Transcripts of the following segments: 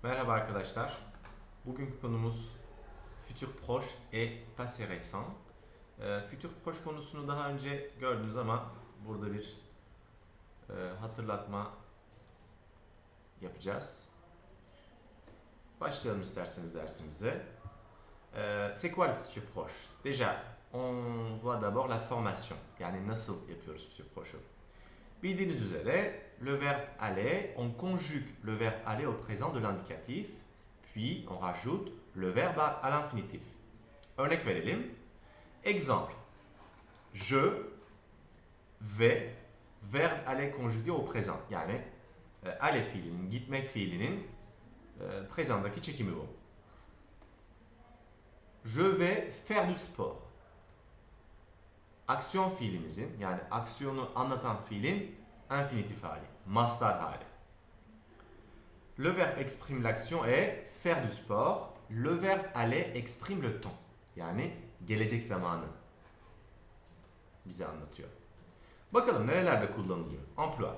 Merhaba arkadaşlar. Bugünkü konumuz futur proche et passé récent. Futur proche konusunu daha önce gördünüz ama burada bir hatırlatma yapacağız. Başlayalım isterseniz dersimize. C'est quoi le futur proche? Déjà, on voit d'abord la formation. Yani nasıl yapıyoruz futur proche'u? Bildiğiniz üzere, le verbe aller, on conjugue le verbe aller au présent de l'indicatif, puis on rajoute le verbe à l'infinitif. Örnek verelim. Exemple. Je vais, verbe aller conjugué au présent. Yani aller fiilinin, gitmek fiilinin présent'daki çekimi bu. Je vais faire du sport. Aksiyon fiilimizin, yani aksiyonu anlatan fiilin infinitif hali, mastar hali. Le verbe exprime l'action est faire du sport. Le verbe aller exprime le temps. Yani gelecek zamanı bize anlatıyor. Bakalım nerelerde kullanılıyor. Emploi.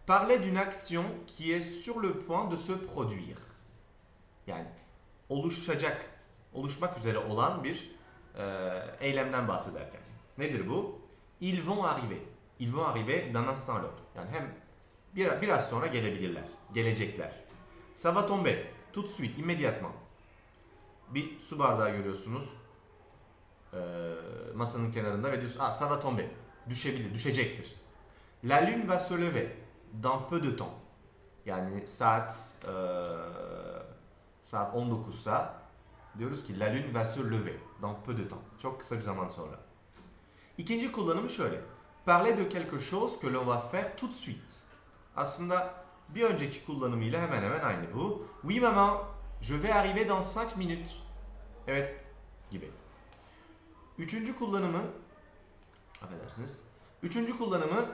Parler d'une action qui est sur le point de se produire. Yani oluşmak üzere olan bir eylemden bahsederken. Nedir bu? Ils vont arriver. Ils vont arriver d'un instant à l'autre. Yani hem biraz sonra gelebilirler. Gelecekler. Ça va tomber. Tout de suite, immédiatement. Bir su bardağı görüyorsunuz. Masanın kenarında ve diyorsunuz, ça va tomber. Düşebilir, düşecektir. La lune va se lever dans peu de temps. Yani saat 19'sa diyoruz ki la lune va se lever dans peu de temps. Çok kısa bir zaman sonra. İkinci kullanımı şöyle. Parler de quelque chose que l'on va faire tout de suite. Aslında bir önceki kullanımıyla hemen hemen aynı bu. Oui maman, je vais arriver dans 5 minutes. Evet gibi. Üçüncü kullanımı, affedersiniz. Üçüncü kullanımı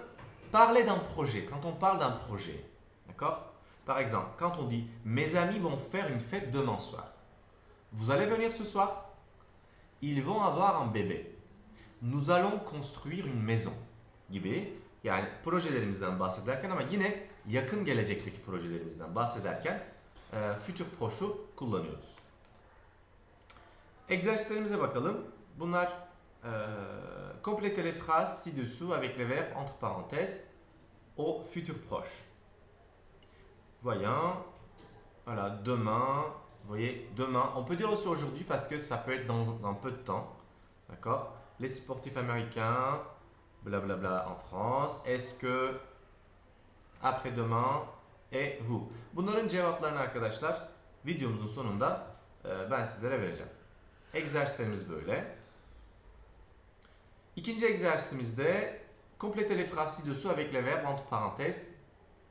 parler d'un projet. Quand on parle d'un projet. D'accord? Par exemple, quand on dit mes amis vont faire une fête demain soir. Vous allez venir ce soir? Ils vont avoir un bébé. Nous allons construire une maison gibi, yani projelerimizden bahsederken ama yine yakın gelecekteki projelerimizden bahsederken futur proche'u kullanıyoruz. Egzersizlerimize bakalım. Bunlar complétez les phrases ci-dessous avec les verbes entre parenthèses au futur proche. Voyons, voilà, demain, vous voyez, demain, on peut dire aussi aujourd'hui parce que ça peut être dans peu de temps, d'accord? Les sportifs américains, blablabla en France. Est-ce que après-demain et vous? Bunların cevaplarını arkadaşlar videomuzun sonunda ben sizlere vereceğim. Egzersizlerimiz böyle. İkinci egzersizimizde complétez les phrases ci-dessous avec les verbes entre parenthèses,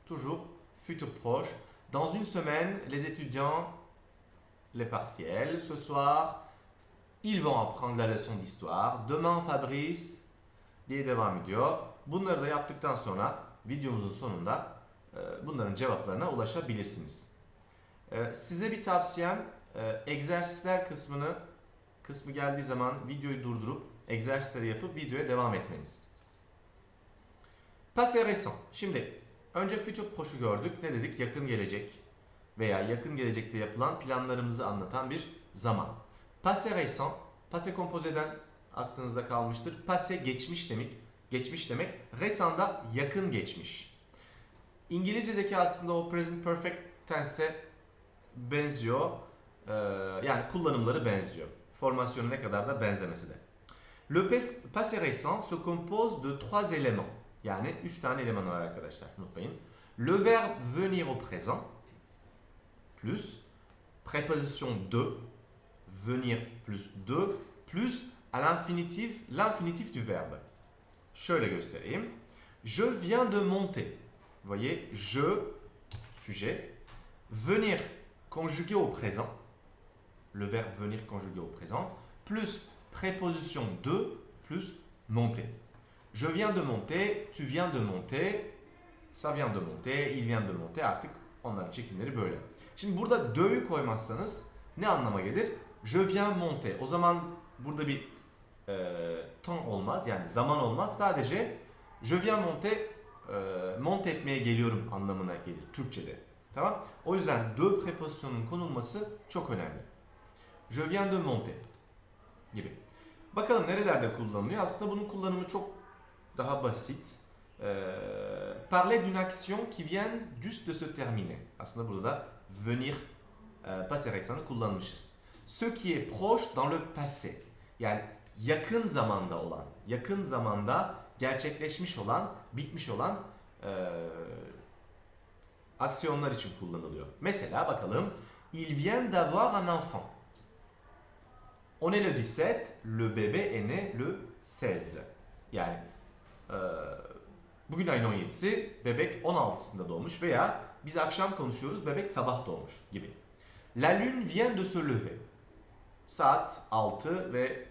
toujours futur proche. Dans une semaine, les étudiants, les partiels. Ce soir, ils vont apprendre la leçon d'histoire. Demain Fabrice diye devam ediyor. Bunları da yaptıktan sonra videomuzun sonunda bunların cevaplarına ulaşabilirsiniz. Size bir tavsiyem egzersizler kısmı geldiği zaman videoyu durdurup egzersizleri yapıp videoya devam etmeniz. Passé récent. Şimdi önce futur proche'u gördük. Ne dedik? Yakın gelecek veya yakın gelecekte yapılan planlarımızı anlatan bir zaman. Passé récent, passé composé'den aklınızda kalmıştır. Passé geçmiş demek. Geçmiş demek. Récent da yakın geçmiş. İngilizce'deki aslında o present perfect tense'e benziyor. Yani kullanımları benziyor. Formasyonu ne kadar da benzemesi de. Le passé récent se compose de 3 éléments. Yani 3 tane eleman var arkadaşlar. Unutmayın. Le verbe venir au présent plus préposition de venir plus de plus à l'infinitif du verbe. Şöyle göstereyim. Je viens de monter. Vous voyez, je, sujet, venir conjugué au présent, le verbe venir conjugué au présent, plus préposition de, plus monter. Je viens de monter, tu viens de monter, ça vient de monter, il vient de monter, artık onların çekimleri böyle. Şimdi burada de'yu koymazsanız ne anlama gelir? Je viens monter. O zaman burada bir temps olmaz, yani zaman olmaz. Sadece je viens monter, monte etmeye geliyorum anlamına gelir Türkçe'de. Tamam? O yüzden de preposisyonun konulması çok önemli. Je viens de monter gibi. Bakalım nerelerde kullanılıyor? Aslında bunun kullanımı çok daha basit. Parler d'une action qui vient juste de se terminer. Aslında burada da venir passé récent'ı kullanmışız. Ce qui est proche dans le passé. Yani yakın zamanda olan, yakın zamanda gerçekleşmiş olan, bitmiş olan aksiyonlar için kullanılıyor. Mesela bakalım. Il vient d'avoir un enfant. On est le 17, le bébé est né le 16. Yani bugün ayın 17'si, bebek 16'sında doğmuş veya biz akşam konuşuyoruz, bebek sabah doğmuş gibi. La lune vient de se lever. Saat 6 ve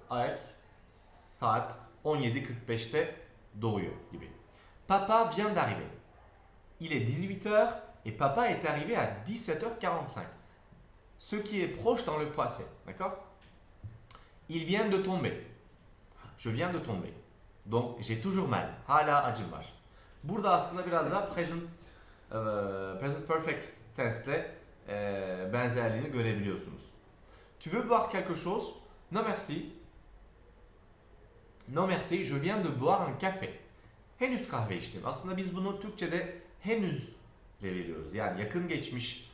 ay saat 17.45'te doğuyor gibi. Papa vient d'arriver. Il est 18h et papa est arrivé à 17h45. Ce qui est proche dans le passé. D'accord? Il vient de tomber. Je viens de tomber. Donc j'ai toujours mal. Hala acım var. Burada aslında biraz daha present perfect tense'le benzerliğini görebiliyorsunuz. Tu veux boire quelque chose? Non merci. Non merci, je viens de boire un café. Henüz kahve içtim. Aslında biz bunu Türkçe'de henüzle veriyoruz. Yani yakın geçmiş,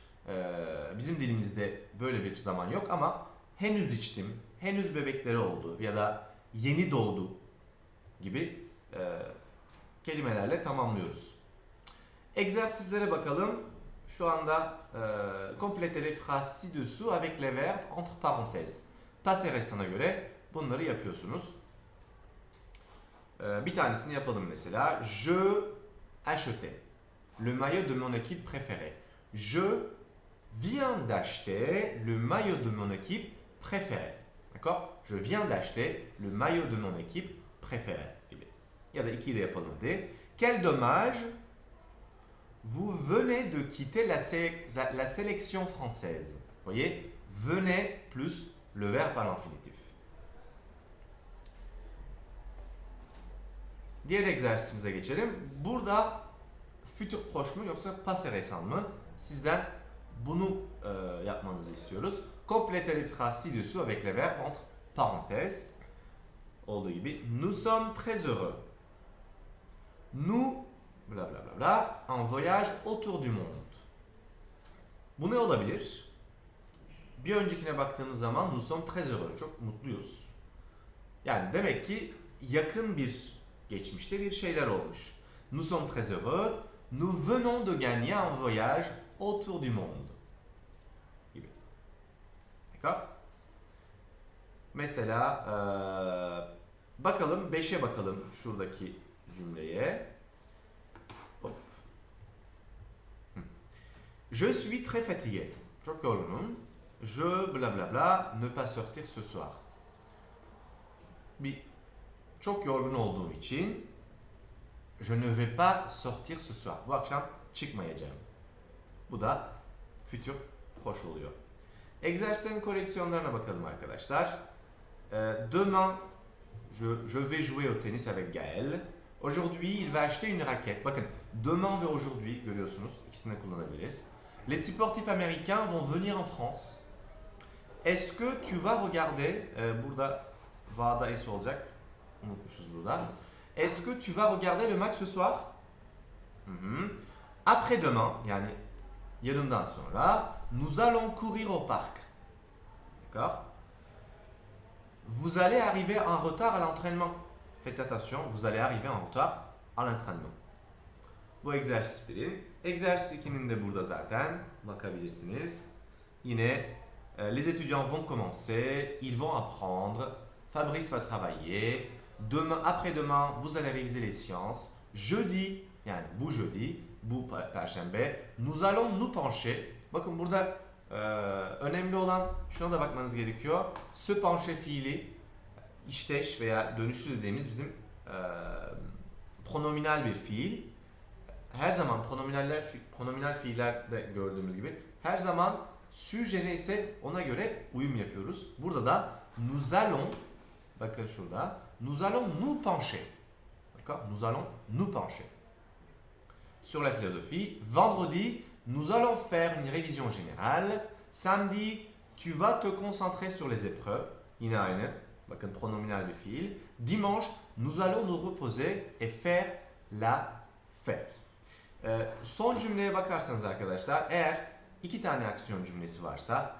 bizim dilimizde böyle bir zaman yok ama henüz içtim, henüz bebekleri oldu ya da yeni doğdu gibi kelimelerle tamamlıyoruz. Egzersizlere bakalım. Şu anda complétez les phrases ci-dessous avec les verbes entre parenthèses. Passé récent'a göre bunları yapıyorsunuz. Bir tanesini yapalım mesela. Je achetais le maillot de mon équipe préférée. Je viens d'acheter le maillot de mon équipe préférée. D'accord? Je viens d'acheter le maillot de mon équipe préférée gibi. Ya da ikiyi de yapalım hadi. Quel dommage, vous venez de quitter la sélection française. Vous voyez? Venez plus le verbe à l'infinitif. Diğer egzersizimize geçelim. Burada futur proche mu yoksa passé récent mı? Sizden bunu yapmanızı istiyoruz. Complétez les phrases ci-dessous avec les verbes entre parenthèses. Olduğu gibi. Nous sommes très heureux. Nous, bla bla bla bla, un voyage autour du monde. Bu ne olabilir? Bir öncekine baktığımız zaman nous sommes très heureux. Çok mutluyuz. Yani demek ki yakın bir geçmişte bir şeyler olmuş. Nous sommes très heureux. Nous venons de gagner un voyage autour du monde. Gibi. D'accord? Mesela bakalım 5'e bakalım şuradaki cümleye. Hop. Je suis très fatigué. Çok yorgunum. Je bla bla bla ne pas sortir ce soir. Çok yorgun olduğum için je ne vais pas sortir ce soir. Bu akşam çıkmayacağım. Bu da futur proche oluyor. Egzersizlerin koleksiyonlarına bakalım arkadaşlar. Demain, je vais jouer au tennis avec Gaël. Aujourd'hui, il va acheter une raquette. Bakın, demain ve aujourd'hui görüyorsunuz. İkisini de kullanabiliriz. Les sportifs américains vont venir en France. Est-ce que tu vas regarder, burada va'da es olacak. Unutmuşuz burada. Est-ce que tu vas regarder le match ce soir? Après-demain, yani yarından sonra, nous allons courir au parc. D'accord? Vous allez arriver en retard à l'entraînement. Faites attention, vous allez arriver en retard à l'entraînement. Bu egzersiz 1'in. Egzersiz 2'nin de burada zaten bakabilirsiniz. Yine les étudiants vont commencer, ils vont apprendre, Fabrice va travailler, demain, après-demain, vous allez réviser les sciences. Jeudi, yani bu jeudi, bu perşembe, nous allons nous pencher. Bakın burada önemli olan şuna da bakmanız gerekiyor. Se pencher fiili, işteş veya dönüşlü dediğimiz bizim pronominal bir fiil. Her zaman pronominal fiillerde gördüğümüz gibi her zaman sujet neyse ona göre uyum yapıyoruz. Burada da nous allons, bakın şurada, nous allons nous pencher. D'accord? Nous allons nous pencher. sur la philosophie. Vendredi, nous allons faire une révision générale. Samedi, tu vas te concentrer sur les épreuves. Yine aynı. Bakın pronominal bir fiil. Dimanche, nous allons nous reposer et faire la fête. Son cümleye bakarsanız arkadaşlar, eğer iki tane aksiyon cümlesi varsa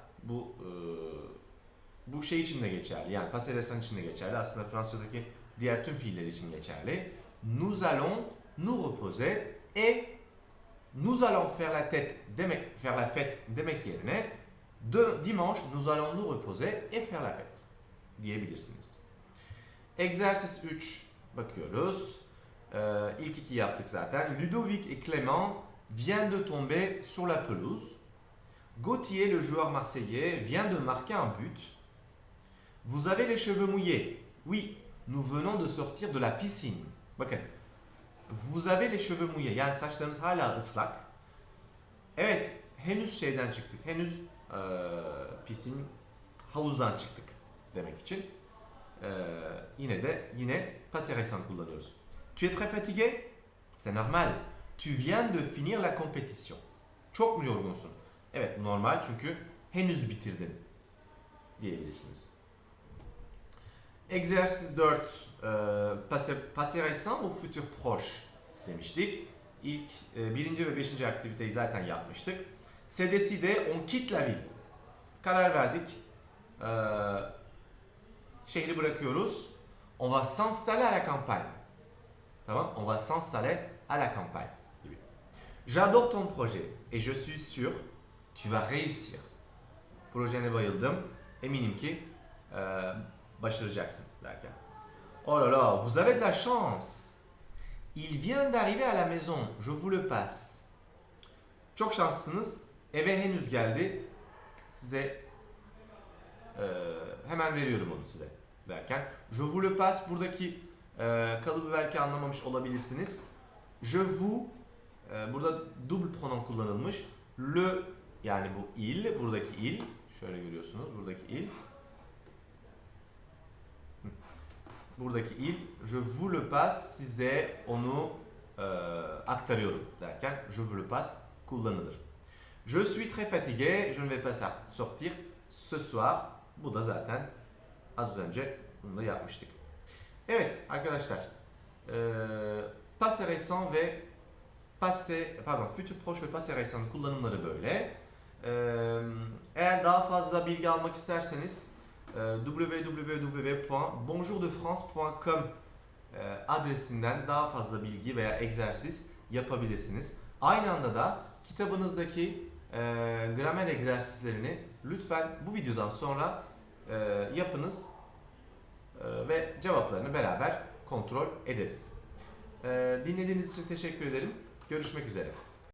bu şey için de geçerli. Yani passé récent için de geçerli. Aslında Fransızcadaki diğer tüm fiiller için geçerli. Nous allons nous reposer et nous allons faire la fête demek yerine dimanche nous allons nous reposer et faire la fête diyebilirsiniz. Egzersiz 3 bakıyoruz. İlk iki yaptık zaten. Ludovic et Clément viennent de tomber sur la pelouse. Gauthier, le joueur marseillais, vient de marquer un but. Vous avez les cheveux mouillés. Oui, nous venons de sortir de la piscine. Bakın. Vous avez les cheveux mouillés. Yani saçlarınız hala ıslak. Evet, henüz şeyden çıktık. Henüz piscine, havuzdan çıktık demek için. Yine passé récent kullanıyoruz. Tu es très fatigué? C'est normal. Tu viens de finir la compétition. Çok mu yorgunsun? Evet, normal çünkü henüz bitirdin diyebilirsiniz. Egzersiz 4. Passé récent ou futur proche demiştik. İlk birinci ve beşinci aktiviteyi zaten yapmıştık. C'est décidé, on quitte la ville. Karar verdik. Şehri bırakıyoruz. On va s'installer à la campagne. Tamam? On va s'installer à la campagne. J'adore ton projet et je suis sûr tu vas réussir. Projene bayıldım. Eminim ki başaracaksın derken. Oh là là, vous avez de la chance. Il vient d'arriver à la maison. Je vous le passe. Çok şanslısınız. Eve henüz geldi. Size hemen veriyorum onu size derken. Je vous le passe. Buradaki kalıbı belki anlamamış olabilirsiniz. Je vous burada double pronom kullanılmış. Le yani bu il, buradaki il. Şöyle görüyorsunuz buradaki il. Buradaki il, je vous le passe, size onu aktarıyorum derken je vous le passe kullanılır. Je suis très fatigué, je ne vais pas sortir ce soir. Bu da zaten az önce bunu da yapmıştık. Evet arkadaşlar, passé récent ve futur proche ve passé récent kullanımları böyle. Eğer daha fazla bilgi almak isterseniz www.bonjourdefrance.com adresinden daha fazla bilgi veya egzersiz yapabilirsiniz. Aynı anda da kitabınızdaki gramer egzersizlerini lütfen bu videodan sonra yapınız ve cevaplarını beraber kontrol ederiz. Dinlediğiniz için teşekkür ederim. Görüşmek üzere.